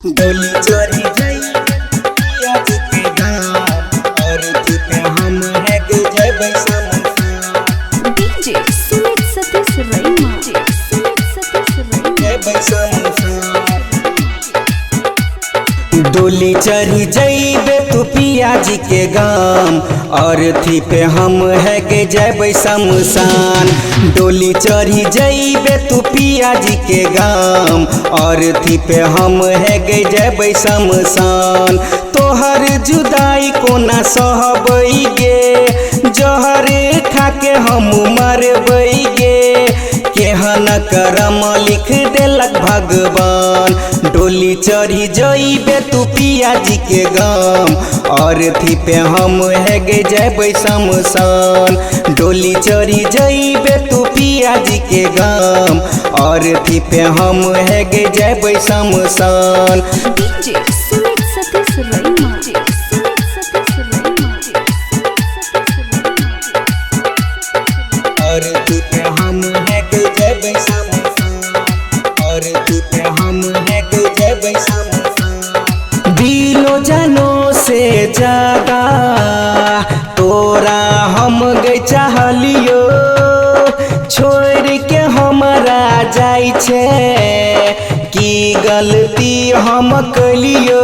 डोली चोरी गई आज के गाँव और पे हम है जय बैसाम डीजे सुमित सतीश रईमा जय बैसाम डोली चढ़ी जइबे तू पिया जी के गाम और थी पे हम है गे जय बैशमशान। डोली चढ़ी जइबे तू पिया जी के गाम और थी पे हम है गे जय बैशमशान। तोहर जुदाई कोना सहबई गे जहर खा के हम मरबई गे केहन करम लिख देलक भगवान। डोली चढ़ी जइबे तू पिया जी के गाम और थी पे हम है गे जय बैशमशान। डोली चढ़ी जइबे तू पिया जी के गाम और थी पे हम है गे जय बैशमशान। डीजे सुमित सतीश रईमा और तू पे हम है गे जय बैशमशान और तू पे हम है गे जय बैशमशान। दिलो जानो से ज्यादा तोरा हम गई चाहलियो छोड़ के हमारा जाई छे की गलती हम कलियो।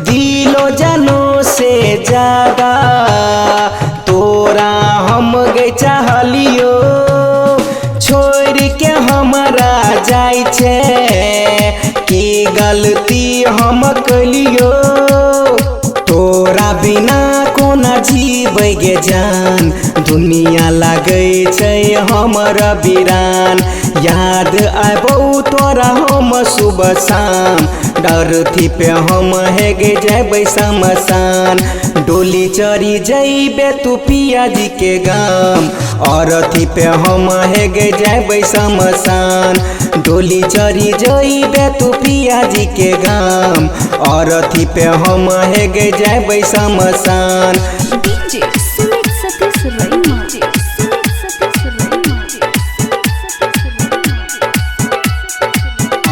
दिलो जानो से ज्यादा तोरा हम गई चाहलियो छोड़ के हमारा जाई छे की गलती हम कलियो। तोरा बिना कोना जीबै गे जान दुनिया लागै छै हमर बिरान। याद आबौ तोरा हम सुबह शाम डर थी पे हम है गे जय बैशमशान। डोली चढ़ी जइबे तू पिया जी के गाम और थी पे हम है गे जय बैशमशान। डोली चढ़ी जइबे तू पिया जी के गाम और थी पे हम है गे जय बैशमशान। डीजे सुमित सतीश रईमा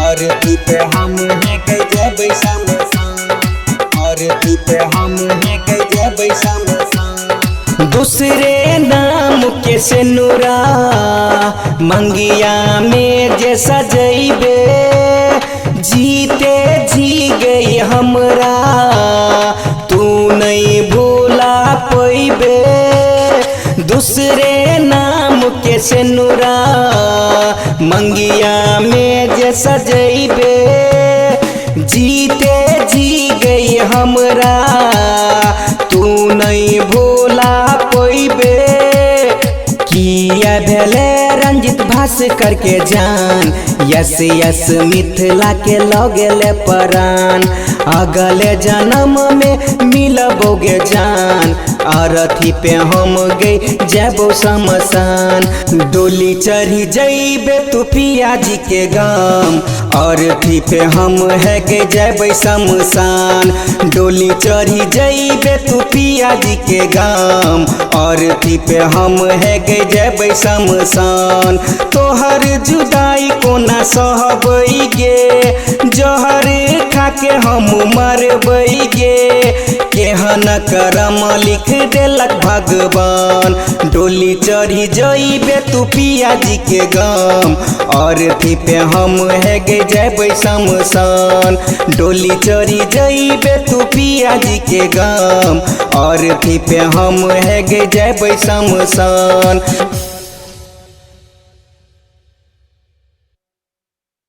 और थी पे हम है गे जय बैशमशान और थी पे हम है गे जय बैशमशान। दूसरे नाम के सिनुरा मंगिया में जे सजइबे जीते जी गई हमरा तू नहीं भूला पैबे। दूसरे नाम के सिनुरा मंगिया में जे सजइबे जीते जी गई हमरा तू नहीं भूला पैबे। किया भेले रंजित भास्कर के जान यस यस मिथिला के लगेले परान। अगले जन्म में मिलबोगे जान और थी पे हम गई जयबो शमशान। डोली चढ़ी जइबे तू पिया जी के गाम और थी पे हम है गे जय बैशमशान। डोली चढ़ी जइबे तू पिया जी के गाम और थी पे हम है गे जय बैशमशान। तोहर जुदाई कोना सहबई गे जहर खा के हम मरबई गे केहन करम लिख देलक भगवान। डोली चढ़ी जइबे तू पिया जी के गाम और थी पे हम है गे जय बैशमशान। डोली चढ़ी जइबे तू पिया जी के गाम और थी पे हम है गे जय बैशमशान।